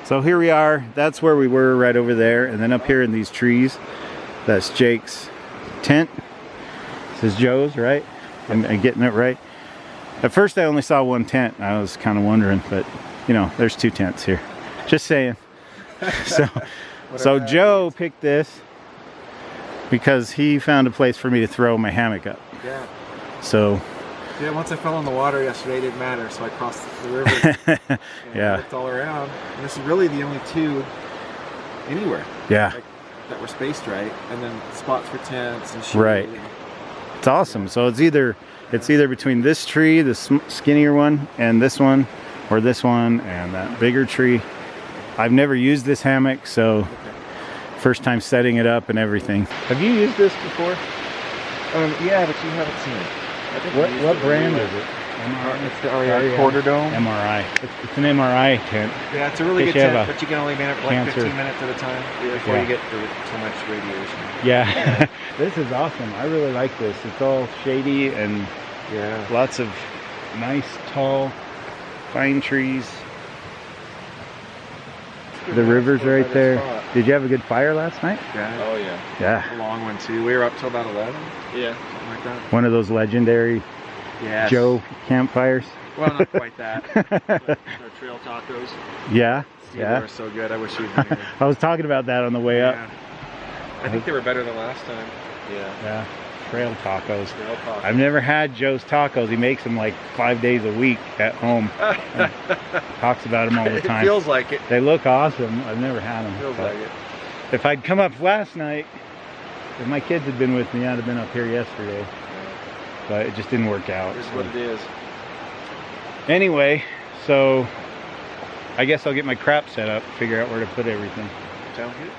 So here we are. That's where we were, right over there. And then up here in these trees, that's Jake's tent. This is Joe's, right? I'm getting it right. At first I only saw one tent. I was kind of wondering, but you know, there's two tents here. Just saying. So Joe picked this because he found a place for me to throw my hammock up. Yeah. So. Yeah, once I fell in the water yesterday, it didn't matter, so I crossed the river. And yeah. I looked all around, and this is really the only two anywhere. Yeah. Like, that were spaced right, and then spots for tents and shade. Right. It's awesome. So it's either between this tree, the skinnier one, and this one, or this one and that bigger tree. I've never used this hammock, so first time setting it up and everything. Have you used this before? Yeah, but you haven't seen it. What brand is it? It's the REI Quarter Dome. MRI. It's an MRI tent. Yeah, it's a really good tent, but you can only man it for like 15 minutes at a time before you get too much radiation. Yeah. This is awesome. I really like this. It's all shady and lots of nice, tall pine trees. The river's right there. Did you have a good fire last night? Yeah. Oh yeah. Yeah. A long one too. We were up till about 11. Yeah. Something like that. One of those legendary Joe campfires. Well, not quite that. Our trail tacos. Yeah. Steve, they were so good. I wish you'd been here. I was talking about that on the way up. I think they were better than last time. Yeah. Yeah. Trail tacos. I've never had Joe's tacos. He makes them like 5 days a week at home. Talks about them all the time. It feels like it. They look awesome. I've never had them. Feels like it. If I'd come up last night, if my kids had been with me, I'd have been up here yesterday. But it just didn't work out. Here's what it is. Anyway, so I guess I'll get my crap set up, figure out where to put everything. Sounds good.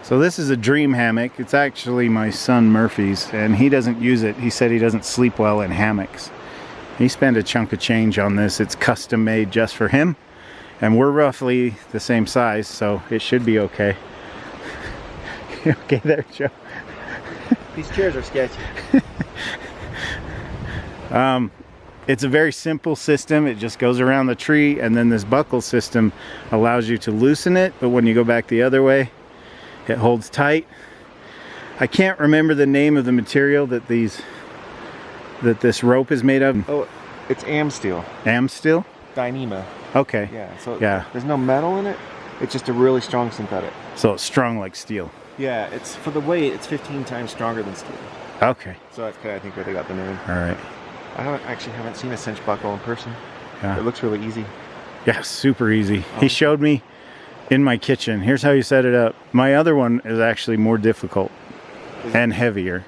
So this is a dream hammock. It's actually my son Murphy's, and he doesn't use it. He said he doesn't sleep well in hammocks. He spent a chunk of change on this. It's custom made just for him, and we're roughly the same size, so it should be okay. You okay there, Joe? These chairs are sketchy. It's a very simple system. It just goes around the tree, and then this buckle system allows you to loosen it, but when you go back the other way, it holds tight. I can't remember the name of the material that this rope is made of. Oh, it's Amsteel. Amsteel? Dyneema. Okay. Yeah, so there's no metal in it. It's just a really strong synthetic. So it's strong like steel. Yeah, it's for the weight, it's 15 times stronger than steel. Okay. So that's kind of, I think, where they got the name. All right. I haven't seen a cinch buckle in person. Yeah. It looks really easy. Yeah, super easy. He showed me in my kitchen. Here's how you set it up. My other one is actually more difficult and heavier.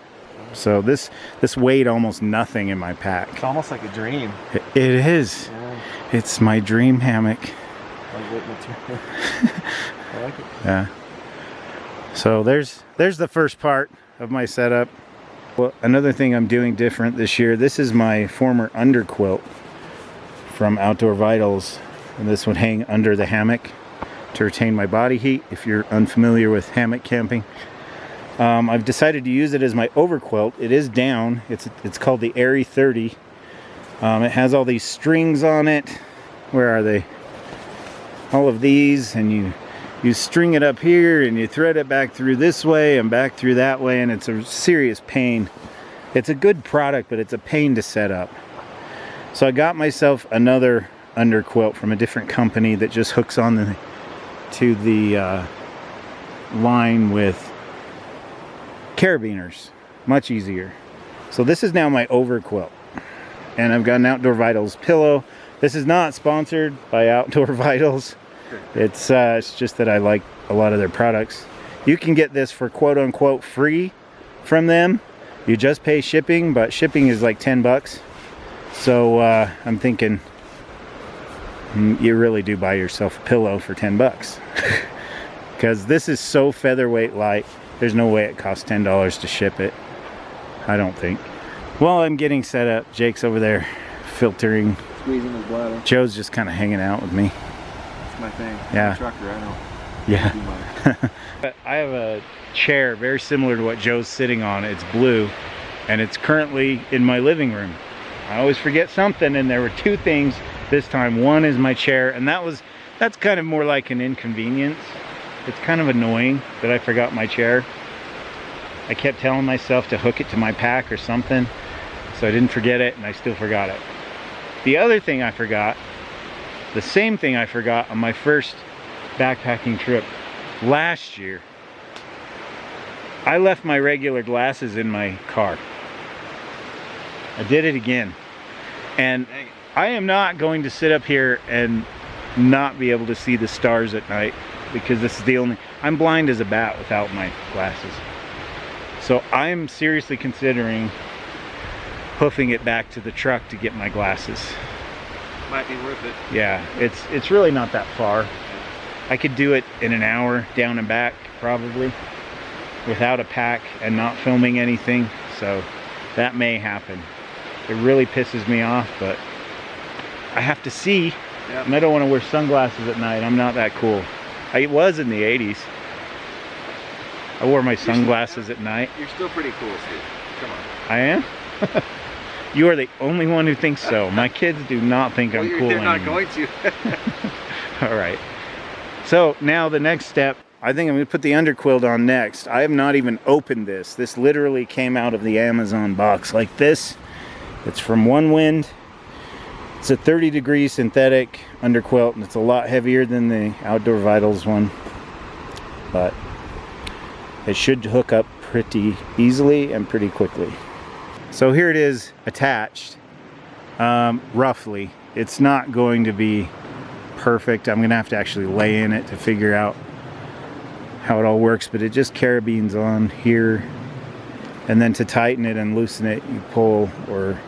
So this weighed almost nothing in my pack. It's almost like a dream. It is. Yeah. It's my dream hammock. Lightweight material. I like it. Yeah. So there's the first part of my setup. Well, another thing I'm doing different this year, this is my former underquilt from Outdoor Vitals, and this would hang under the hammock to retain my body heat if you're unfamiliar with hammock camping. I've decided to use it as my overquilt. It is down. It's called the Airy 30. It has all these strings on it. Where are they? All of these, and you string it up here and you thread it back through this way and back through that way, and it's a serious pain. It's a good product, but it's a pain to set up. So I got myself another underquilt from a different company that just hooks on to the line with carabiners. Much easier. So this is now my overquilt, and I've got an Outdoor Vitals pillow. This is not sponsored by Outdoor Vitals. It's just that I like a lot of their products. You can get this for quote-unquote free from them. You just pay shipping, but shipping is like 10 bucks. So I'm thinking you really do buy yourself a pillow for 10 bucks. Because this is so featherweight light, there's no way it costs $10 to ship it. I don't think. While I'm getting set up, Jake's over there filtering. Squeezing his bladder. Joe's just kind of hanging out with me. My thing. Yeah. I'm a trucker, I know. Yeah. I have a chair very similar to what Joe's sitting on. It's blue, and it's currently in my living room. I always forget something, and there were two things this time. One is my chair, and that was That's kind of more like an inconvenience. It's kind of annoying that I forgot my chair. I kept telling myself to hook it to my pack or something, so I didn't forget it, and I still forgot it. The other thing I forgot, the same thing I forgot on my first backpacking trip last year, I left my regular glasses in my car. I did it again. And I am not going to sit up here and not be able to see the stars at night, because this is the only, I'm blind as a bat without my glasses. So I'm seriously considering hoofing it back to the truck to get my glasses. Might be worth it. Yeah, it's really not that far. I could do it in an hour down and back probably without a pack and not filming anything, so that may happen. It really pisses me off, but I have to see. Yep. And I don't want to wear sunglasses at night. I'm not that cool. I was in the 80s. I wore my sunglasses at night. You're still pretty cool, Steve. Come on. I am? You are the only one who thinks so. My kids do not think I'm cool They're anymore. not going to. All right. So now the next step, I think I'm going to put the underquilt on next. I have not even opened this. This literally came out of the Amazon box like this. It's from One Wind. It's a 30-degree synthetic underquilt, and it's a lot heavier than the Outdoor Vitals one. But it should hook up pretty easily and pretty quickly. So here it is attached, roughly. It's not going to be perfect. I'm going to have to actually lay in it to figure out how it all works, but it just carabines on here, and then to tighten it and loosen it, you pull or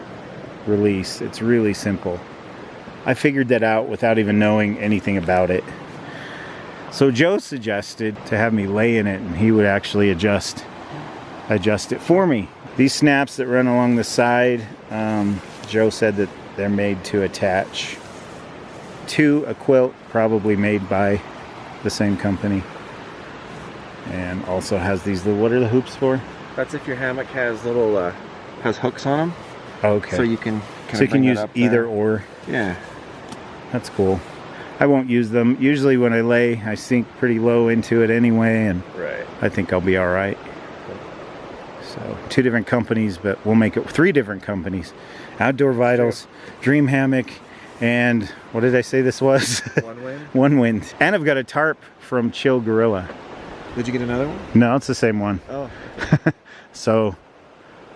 release. It's really simple. I figured that out without even knowing anything about it. So Joe suggested to have me lay in it, and he would actually adjust it for me. These snaps that run along the side, Joe said that they're made to attach to a quilt, probably made by the same company. And also has these little, what are the hoops for? That's if your hammock has little has hooks on them. Okay. So you can use either or. Yeah. That's cool. I won't use them. Usually when I lay, I sink pretty low into it anyway, and right. I think I'll be all right. So 2 different companies, but we'll make it 3 different companies. Outdoor Vitals, Dream Hammock, and what did I say this was? One Wind. One Wind. And I've got a tarp from Chill Gorilla. Did you get another one? No, it's the same one. Oh. So,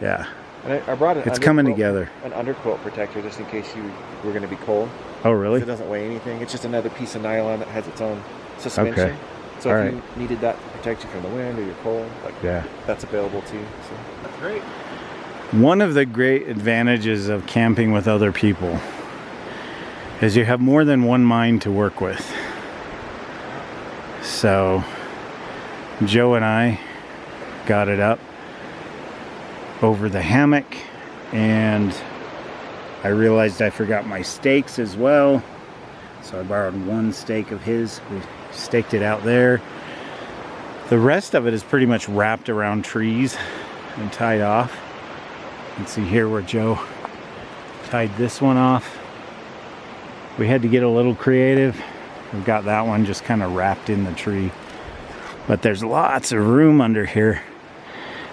yeah. And I brought it. It's coming together. An underquilt protector just in case you were going to be cold. Oh, really? It doesn't weigh anything. It's just another piece of nylon that has its own suspension. Okay. So if you needed that to protect you from the wind or your cold, like that's available too. So that's great. One of the great advantages of camping with other people is you have more than one mind to work with. So Joe and I got it up over the hammock, and I realized I forgot my stakes as well, so I borrowed one stake of his. We staked it out there. The rest of it is pretty much wrapped around trees and tied off. You can see here where Joe tied this one off. We had to get a little creative. We've got that one just kind of wrapped in the tree, but there's lots of room under here.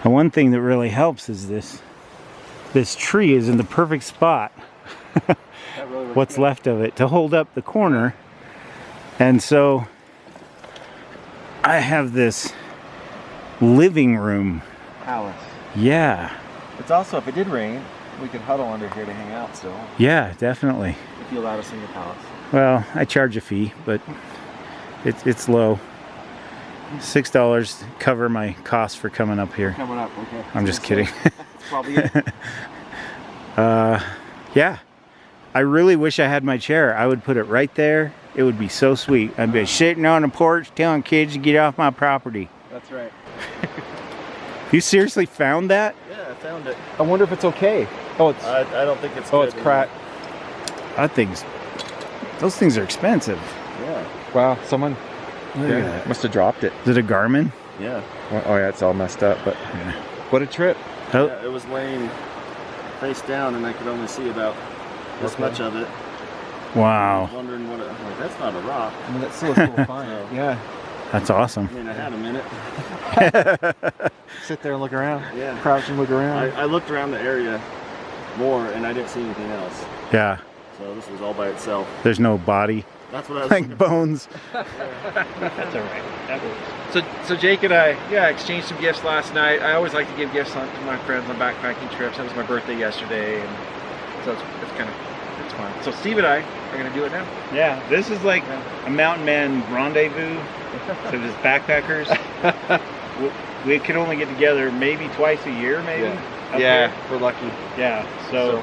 And one thing that really helps is this tree is in the perfect spot, what's left of it, to hold up the corner. And so I have this living room. Palace. Yeah. It's also, if it did rain, we could huddle under here to hang out still. Yeah, definitely. If you allowed us in your palace. Well, I charge a fee, but it's low. $6 to cover my costs for coming up here. Coming up, okay. I'm just kidding. That's probably it. Yeah. I really wish I had my chair. I would put it right there. It would be so sweet. I'd be sitting on the porch telling kids to get off my property. That's right. You seriously found that? Yeah, I found it. I wonder if it's okay. Oh, it's. I don't think it's. Oh, it's cracked. Those things are expensive. Yeah. Wow. Someone. Must have dropped it. Is it a Garmin? Yeah. Well, oh yeah, it's all messed up. But what a trip. Oh. Yeah, it was laying face down, and I could only see about this much of it. Wow. Wondering what I'm like, that's not a rock. I mean, that's still a cool find. Yeah. That's awesome. I mean, I had a minute. Sit there and look around. Yeah. Crouch and look around. I looked around the area more and I didn't see anything else. Yeah. So this was all by itself. There's no body. That's what I was Like looking bones. That's all right. That works. So Jake and I, exchanged some gifts last night. I always like to give gifts to my friends on backpacking trips. That was my birthday yesterday, and so it's fun. So Steve and I are gonna do it now. Yeah, this is like a mountain man rendezvous. So just backpackers. We can only get together maybe twice a year, maybe. Yeah, if we're lucky. Yeah. So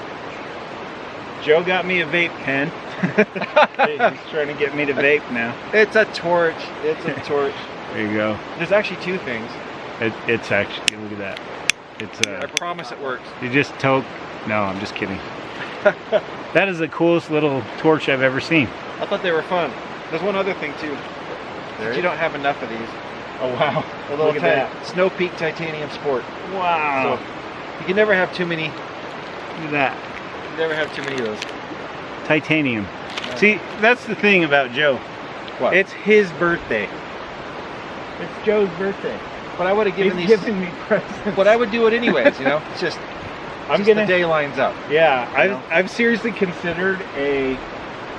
Joe got me a vape pen. He's trying to get me to vape now. It's a torch. It's a torch. There you go. There's actually two things. It's actually, look at that. It's I promise it works. You just toke. No, I'm just kidding. That is the coolest little torch I've ever seen. I thought they were fun. There's one other thing too. You don't have enough of these. Oh wow. A little Snow Peak Titanium Sport. Wow. So you can never have too many. Look at that. You never have too many of those. Titanium. See, that's the thing about Joe. What? It's his birthday. It's Joe's birthday. But I would have given He's these. giving me presents. But I would do it anyways. You know, it's just. The day lines up. Yeah, I've seriously considered a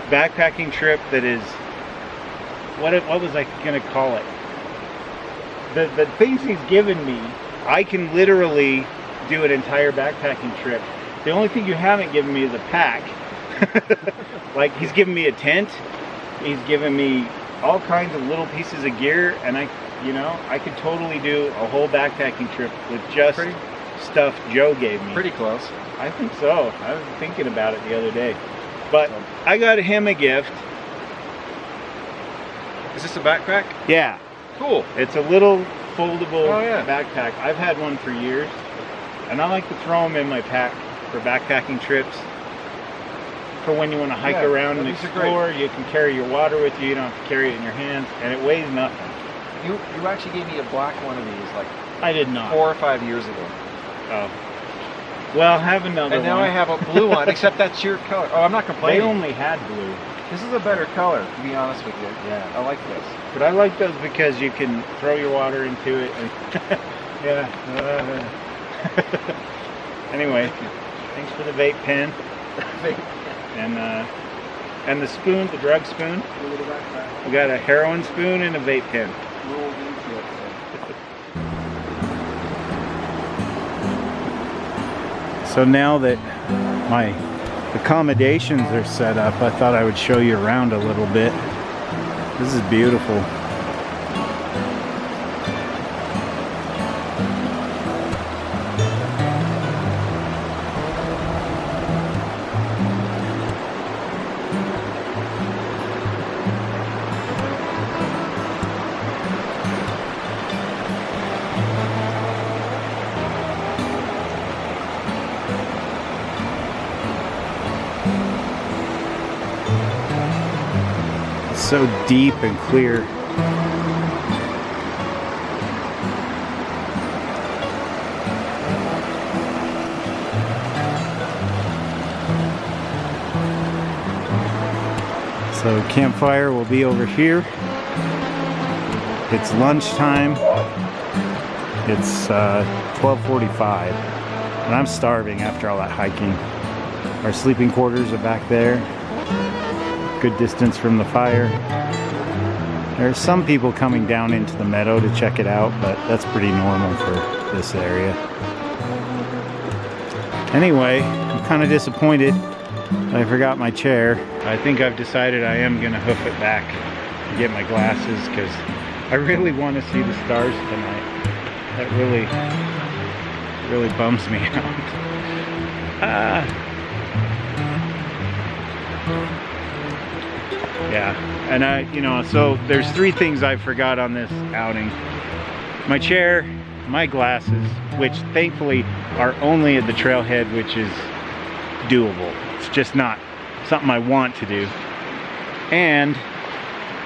backpacking trip that is. What was I gonna call it? The things he's given me, I can literally do an entire backpacking trip. The only thing you haven't given me is a pack. Like he's given me a tent, he's given me all kinds of little pieces of gear, and I could totally do a whole backpacking trip with just stuff Joe gave me. Pretty close. I think so. I was thinking about it the other day. But I got him a gift. Is this a backpack? Yeah. Cool. It's a little foldable yeah. backpack. I've had one for years, and I like to throw them in my pack for backpacking trips. For when you want to hike around and explore, you can carry your water with you. You don't have to carry it in your hands, and it weighs nothing. You actually gave me a black one of these like I did not 4 or 5 years ago. Oh. Well, have another one. And now I have a blue one, except that's your color. Oh, I'm not complaining. They only had blue. This is a better color, to be honest with you. Yeah. I like this. But I like those because you can throw your water into it. And yeah. Anyway, thanks for the vape pen. And the spoon, the drug spoon. We got a heroin spoon and a vape pen. So now that my accommodations are set up, I thought I would show you around a little bit. This is beautiful. So deep and clear. So campfire will be over here. It's lunchtime. It's 12:45, and I'm starving after all that hiking. Our sleeping quarters are back there. Good distance from the fire. There's some people coming down into the meadow to check it out, but that's pretty normal for this area. Anyway, I'm kind of disappointed I forgot my chair. I think I've decided I am going to hoof it back and get my glasses because I really want to see the stars tonight. That really bums me out. Yeah, and so there's 3 things I forgot on this outing. My chair, my glasses, which thankfully are only at the trailhead, which is doable. It's just not something I want to do. And,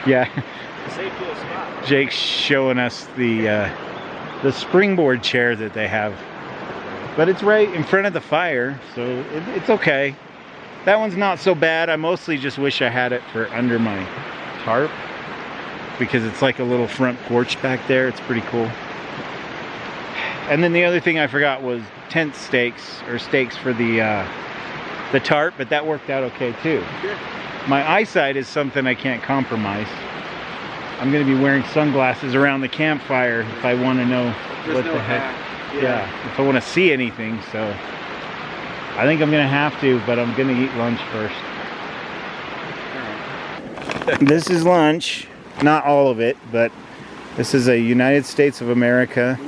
yeah, Jake's showing us the springboard chair that they have. But it's right in front of the fire, so it's okay. that one's not so bad. I mostly just wish I had it for under my tarp, because it's like a little front porch back there. It's pretty cool. And then the other thing I forgot was tent stakes, or stakes for the tarp, but that worked out okay too. Good. My eyesight is something I can't compromise. I'm going to be wearing sunglasses around the campfire if I want to know what the heck. Yeah, if I want to see anything. So I think I'm going to have to, but I'm going to eat lunch first. This is lunch. Not all of it, but this is a United States of America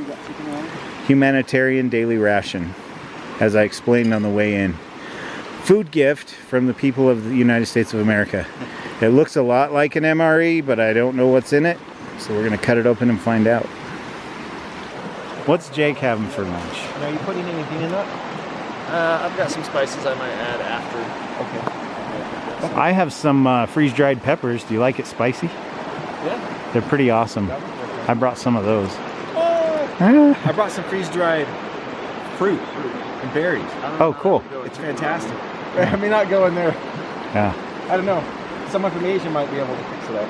humanitarian daily ration, as I explained on the way in. Food gift from the people of the United States of America. It looks a lot like an MRE, but I don't know what's in it, so we're gonna cut it open and find out. What's Jake having for lunch? And are you putting anything in that? I've got some spices I might add after. Okay. I have some freeze-dried peppers. Do you like it spicy? Yeah. They're pretty awesome. I brought some of those. I brought some freeze-dried fruit and berries. Oh, cool. It's fantastic. I may not go in there. Yeah. I don't know. Someone from Asia might be able to fix it up.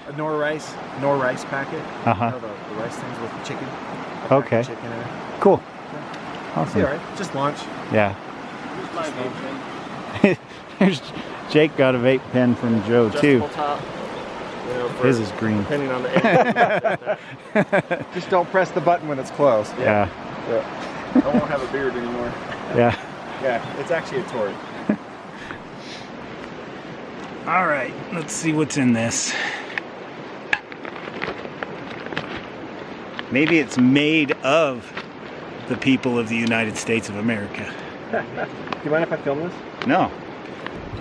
A nor rice packet. Uh-huh. You know, the rice things with chicken. Okay. Chicken in it. Cool. It's Awesome. all right. Just lunch. Yeah. Here's my vape Here's Jake got a vape pen from Joe too. adjustable top. You know, for, His is green. depending on the age. Just don't press the button when it's closed. Yeah. I won't have a beard anymore. Yeah. Yeah, it's actually a torch. All right, let's see what's in this. Maybe it's made of the people of the United States of America. Do you mind if I film this? No.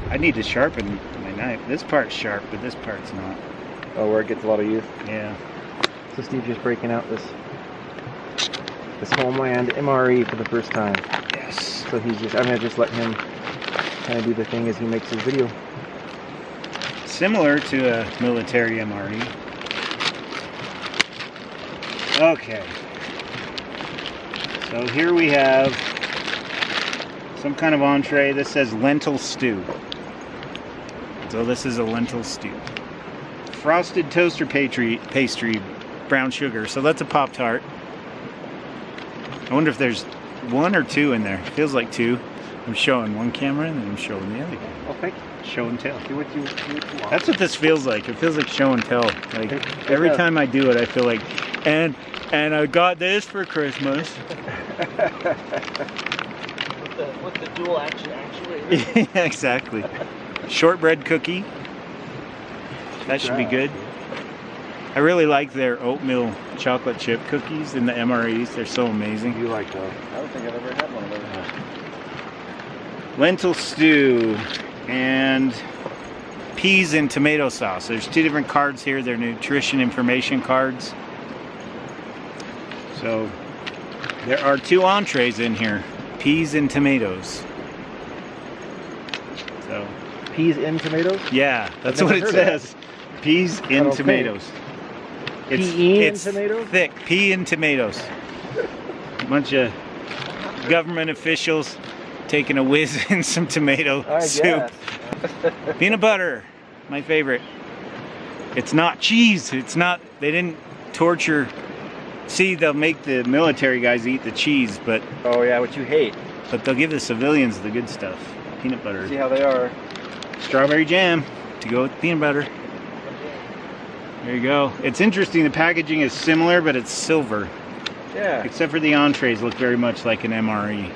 I need to sharpen my knife. This part's sharp, but this part's not. Oh, where it gets a lot of use. Yeah. So Steve just breaking out this Homeland MRE for the first time. Yes. So I'm gonna just let him kind of do the thing as he makes his video. Similar to a military MRE. Okay. So here we have some kind of entree. This says lentil stew. So this is a lentil stew. Frosted toaster pastry, brown sugar. So that's a Pop-Tart. I wonder if there's one or two in there. Feels like two. I'm showing one camera and then I'm showing the other camera. Okay. Show and tell. Do what you want. That's what this feels like. It feels like show and tell. Like every time I do it, I feel like, and I got this for Christmas. With the dual action actuator. Yeah, exactly. Shortbread cookie. That should be good. I really like their oatmeal chocolate chip cookies in the MREs. They're so amazing. You like those? I don't think I've ever had one of those. Lentil stew and peas and tomato sauce. There's two different cards here. They're nutrition information cards. So there are two entrees in here. Peas and tomatoes. So Peas in tomatoes? yeah, that's I've what never it heard of says. Peas in Okay. tomatoes. Pea in It's tomatoes? thick. Pea and tomatoes. A bunch of government officials taking a whiz in some tomato I soup. guess. Peanut butter, my favorite. It's not cheese. It's not, they didn't torture. See, they'll make the military guys eat the cheese, but Oh yeah, what you hate. they'll give the civilians the good stuff. Peanut See butter. how they are. Strawberry jam to go with peanut butter. There you go. It's interesting, the packaging is similar, but it's silver. Yeah. Except for the entrees look very much like an MRE.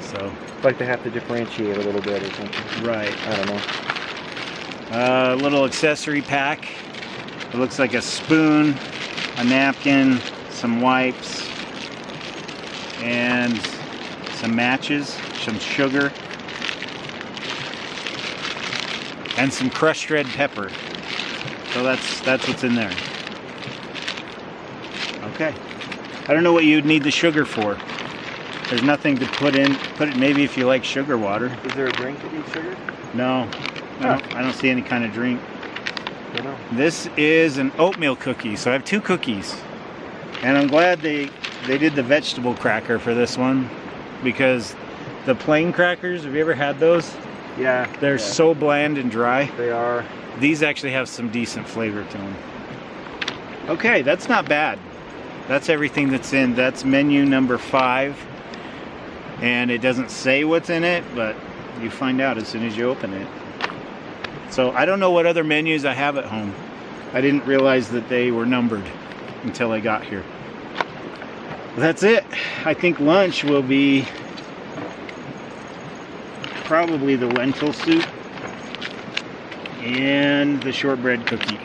So, It's like they have to differentiate a little bit or something. right. I don't know. A little accessory pack. It looks like a spoon, a napkin, some wipes, and some matches, some sugar, and some crushed red pepper. So that's what's in there. Okay. I don't know what you'd need the sugar for. There's nothing to put in. Put it maybe if you like sugar water. Is there a drink that needs sugar? No. I don't see any kind of drink. I don't know. This is an oatmeal cookie, so I have two cookies. And I'm glad they did the vegetable cracker for this one, because the plain crackers, have you ever had those? Yeah. They're so bland and dry. They are. These actually have some decent flavor to them. Okay, that's not bad. That's everything that's in. That's menu number 5. And it doesn't say what's in it, but you find out as soon as you open it. So I don't know what other menus I have at home. I didn't realize that they were numbered until I got here. That's it. I think lunch will be probably the lentil soup and the shortbread cookie.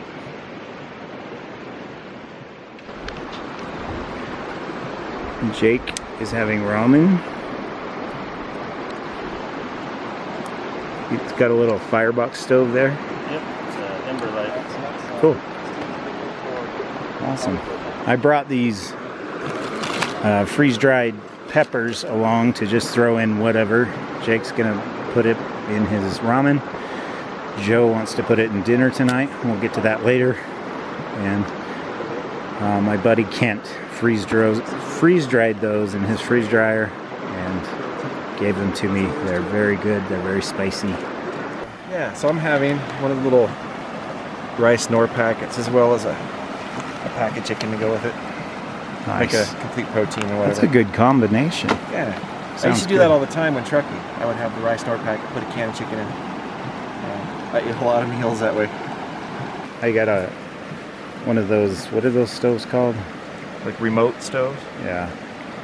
Jake is having ramen. He's got a little firebox stove there. Yep, it's an ember light. Cool. Awesome. I brought these freeze-dried peppers along to just throw in whatever. Jake's gonna put it in his ramen. Joe wants to put it in dinner tonight. We'll get to that later. And my buddy Kent freeze-dried those in his freeze dryer and gave them to me. They're very good. They're very spicy. Yeah, so I'm having one of the little rice Knorr packets as well as a pack of chicken to go with it. Nice. Like a complete protein or whatever. That's a good combination. Yeah. I used Sounds to do good. that all the time when trucking. I would have the rice Knorr packet, put a can of chicken in. I eat a lot of meals that way. I got one of those, what are those stoves called? Like remote stoves? Yeah.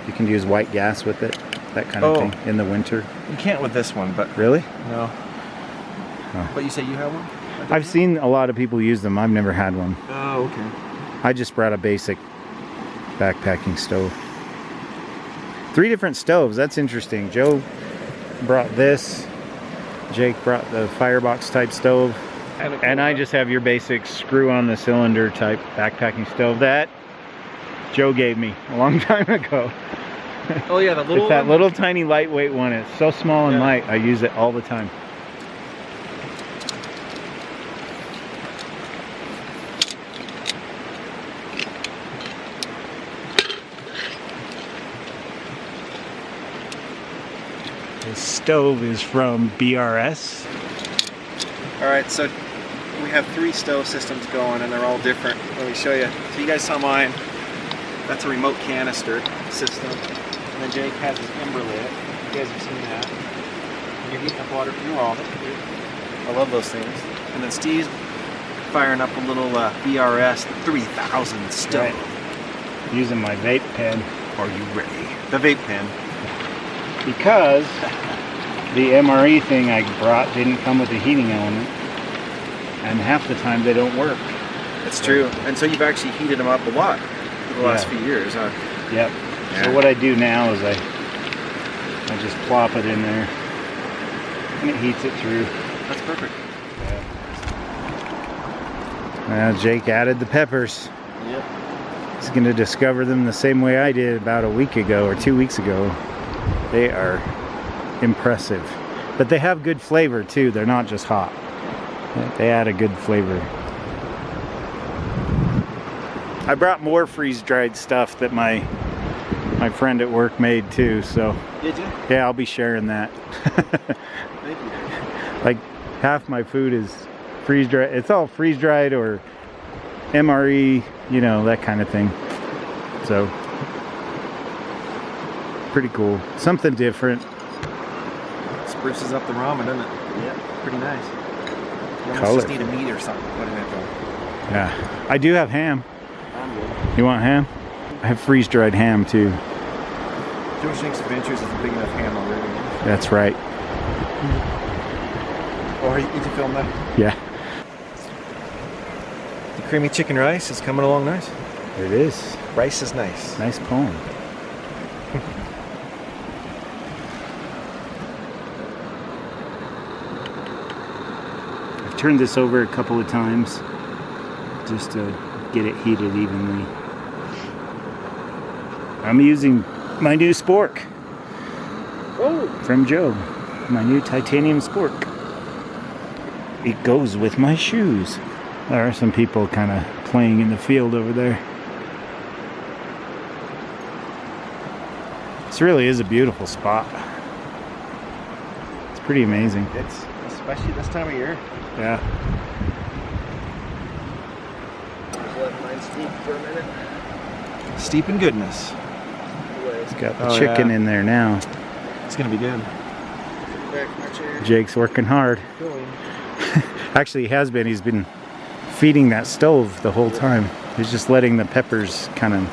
You can use white gas with it, that kind of thing, in the winter. You can't with this one, but Really? no. Oh. But you say you have one? I've seen a lot of people use them. I've never had one. Oh, okay. I just brought a basic backpacking stove. 3 different stoves. That's interesting. Joe brought this. Jake brought the firebox type stove. And I just have your basic screw on the cylinder type backpacking stove that Joe gave me a long time ago. Oh yeah, the little It's that one? little tiny lightweight one. It's so small and Yeah. light. I use it all the time. This stove is from BRS. Alright, so we have 3 stove systems going and they're all different. Let me show you. So you guys saw mine. That's a remote canister system. And then Jake has his ember lit. You guys have seen that. And you're heating up water from your oven. I love those things. And then Steve's firing up a little BRS 3000 stove. Right. Using my vape pen. Are you ready? The vape pen. Because the MRE thing I brought didn't come with a heating element, and half the time they don't work. That's true. And so you've actually heated them up a lot for the last few years, huh? Yep. Yeah. So what I do now is I just plop it in there, and it heats it through. That's perfect. Now Jake added the peppers. Yep. He's going to discover them the same way I did about a week ago or 2 weeks ago. They are impressive, but they have good flavor too. They're not just hot. They add a good flavor. I brought more freeze-dried stuff that my friend at work made too, so Did you? yeah, I'll be sharing that. Thank you. Like half my food is freeze-dried. It's all freeze-dried or MRE, you know, that kind of thing. So pretty cool. Something different. Spruces up the ramen, doesn't it? Yep. Pretty nice. You almost Color. just need a meat or something to put in it though. Yeah. I do have ham. I'm good. You want ham? I have freeze-dried ham too. Joe Shank's Adventures is a big enough ham already. That's right. Or did you film that? Yeah. The creamy chicken rice is coming along nice. It is. Rice is nice. Nice poem. I've turned this over a couple of times just to get it heated evenly. I'm using my new spork from Joe. My new titanium spork. It goes with my shoes. There are some people kind of playing in the field over there. This really is a beautiful spot. It's pretty amazing. It's especially this time of year. Yeah. Just letting mine steep for a minute. Steep in goodness. It's got the chicken in there now. It's gonna be good. Back my chair. Jake's working hard. Going. Actually, he has been. He's been feeding that stove the whole time. He's just letting the peppers kind of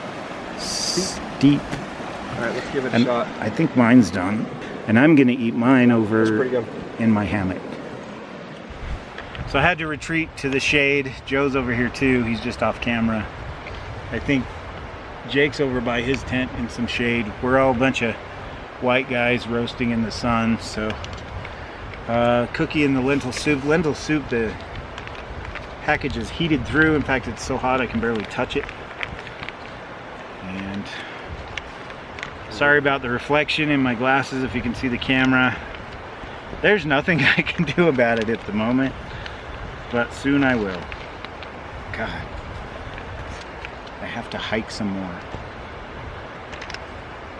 steep. All right, let's give it a And shot. I think mine's done. And I'm gonna eat mine That's over pretty good. in my hammock. So I had to retreat to the shade. Joe's over here too. He's just off camera. I think Jake's over by his tent in some shade. We're all a bunch of white guys roasting in the sun. So cookie and the lentil soup. Lentil soup, the package is heated through. In fact, it's so hot I can barely touch it. And sorry about the reflection in my glasses if you can see the camera. There's nothing I can do about it at the moment, but soon I will. God, I have to hike some more.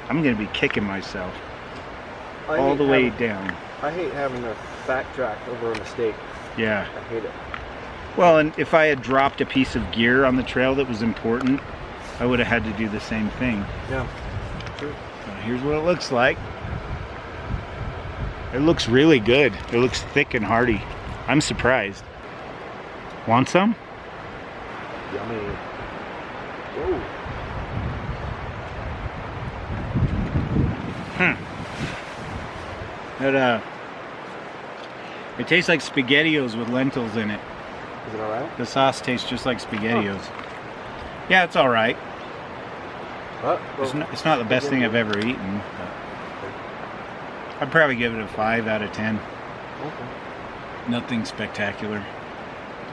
I'm gonna be kicking myself all the way down. I hate having to backtrack over a mistake. Yeah. I hate it. Well, and if I had dropped a piece of gear on the trail that was important, I would have had to do the same thing. Yeah. True. Here's what it looks like. It looks really good. It looks thick and hearty. I'm surprised. Want some? Yummy. Whoa. It tastes like SpaghettiOs with lentils in it. Is it alright? The sauce tastes just like SpaghettiOs. Yeah, it's all right. It's not the best thing I've ever eaten. But I'd probably give it a 5 out of 10. Okay. Nothing spectacular.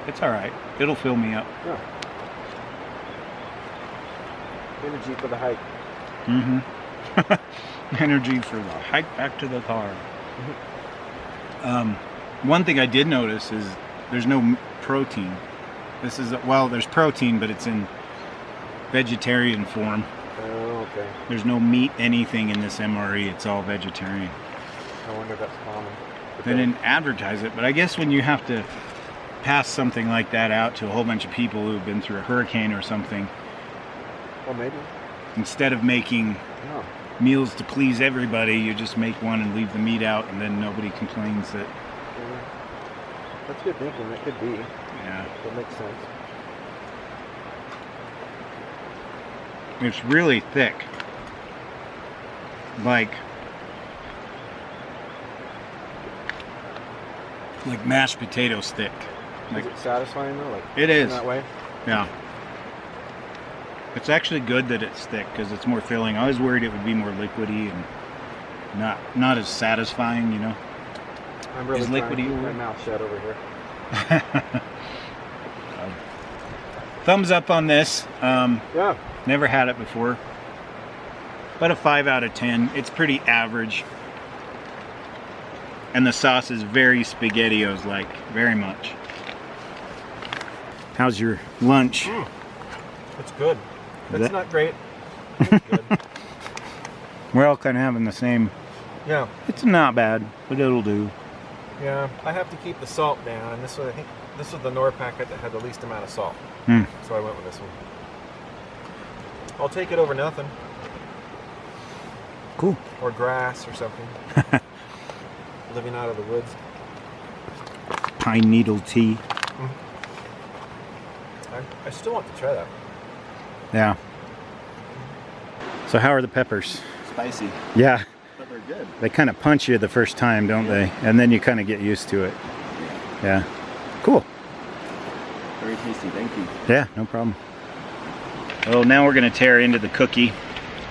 It's all right. It'll fill me up. Yeah. Energy for the hike. Mm-hmm. Energy for the hike back to the car. One thing I did notice is there's no protein. This is, well, there's protein, but it's in vegetarian form. Oh, okay. There's no meat, anything in this MRE. It's all vegetarian. I wonder if that's common. They didn't advertise it, but I guess when you have to pass something like that out to a whole bunch of people who've been through a hurricane or something, Well, maybe. instead of making No. meals to please everybody, you just make one and leave the meat out, and then nobody complains that, Yeah. That's good thinking. That could be. yeah. That makes sense. It's really thick. Like mashed potatoes thick. Like, Is it satisfying though? Like it in is. that way? Yeah. It's actually good that it's thick because it's more filling. I was worried it would be more liquidy and not as satisfying, you know. I'm really Is trying to liquidy keep my over? mouth shut over here. Thumbs up on this. Yeah. Never had it before. But a 5 out of 10. It's pretty average. And the sauce is very SpaghettiOs like, very much. How's your lunch? It's good. Is It's it? not great. It's good. We're all kind of having the same. Yeah. It's not bad, but it'll do. Yeah. I have to keep the salt down, and this was, I think, this was the Nor packet that had the least amount of salt. Hmm. So I went with this one. I'll take it over nothing. Cool. Or grass or something. Living out of the woods. Pine needle tea. I still want to try that. Yeah. So how are the peppers? Spicy. Yeah. But they're good. They kind of punch you the first time, don't they? And then you kind of get used to it. Yeah. Cool. Very tasty, thank you. Yeah, no problem. Well, now we're going to tear into the cookie.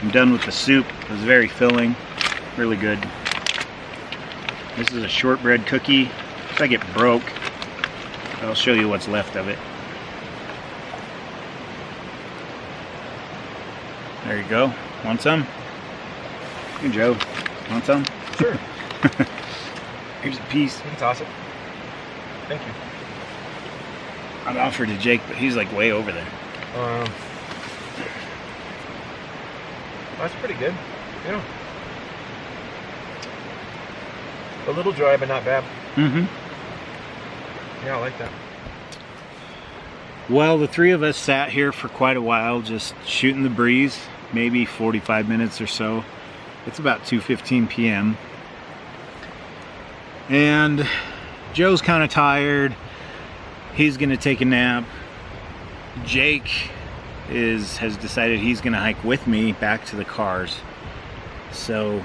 I'm done with the soup. It was very filling. Really good. This is a shortbread cookie. Looks like it broke. I'll show you what's left of it. There you go. Want some? Here, Joe. Want some? Sure. Here's a piece. You can toss it. Thank you. I'd offer to Jake, but he's like way over there. That's pretty good. Yeah. A little dry, but not bad. Mm-hmm. Yeah, I like that. Well, the three of us sat here for quite a while, just shooting the breeze, maybe 45 minutes or so. It's about 2:15 p.m. And Joe's kind of tired. He's gonna take a nap. Jake has decided he's gonna hike with me back to the cars. So,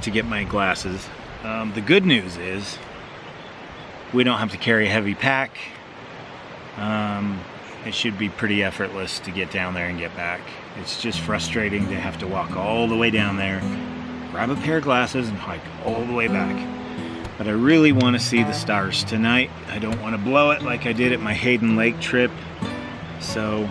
to get my glasses. The good news is we don't have to carry a heavy pack. It should be pretty effortless to get down there and get back. It's just frustrating to have to walk all the way down there, grab a pair of glasses, and hike all the way back. But I really want to see the stars tonight. I don't want to blow it like I did at my Hayden Lake trip. So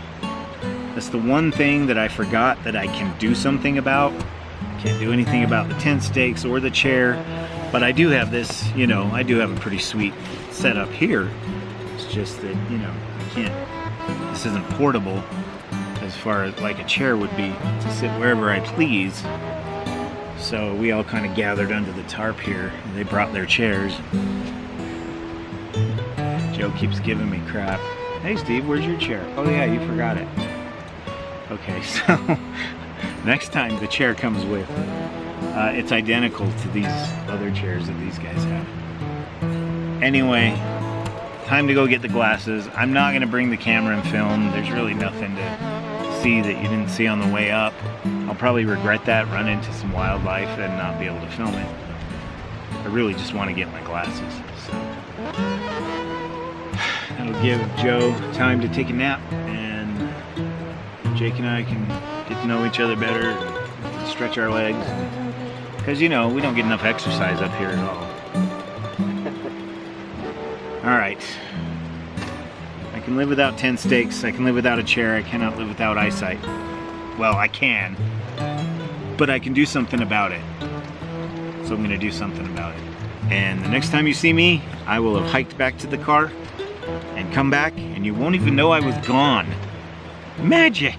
that's the one thing that I forgot that I can do something about. I can't do anything about the tent stakes or the chair, but I do have this, you know, I do have a pretty sweet setup here. It's just that, you know, I can't, this isn't portable as far as like a chair would be to sit wherever I please. So we all kind of gathered under the tarp here, and they brought their chairs. Joe keeps giving me crap. Hey Steve, where's your chair? Oh yeah, you forgot it. Okay, so next time the chair comes with, it's identical to these other chairs that these guys have. Anyway, time to go get the glasses. I'm not gonna bring the camera and film. There's really nothing to see that you didn't see on the way up. I'll probably regret that, run into some wildlife and not be able to film it. I really just want to get my glasses. So that'll give Joe time to take a nap, and Jake and I can get to know each other better and stretch our legs. Because, you know, we don't get enough exercise up here at all. Alright. I can live without tent stakes. I can live without a chair. I cannot live without eyesight. Well, I can. But I can do something about it. So I'm going to do something about it. And the next time you see me, I will have hiked back to the car and come back, and you won't even know I was gone. Magic!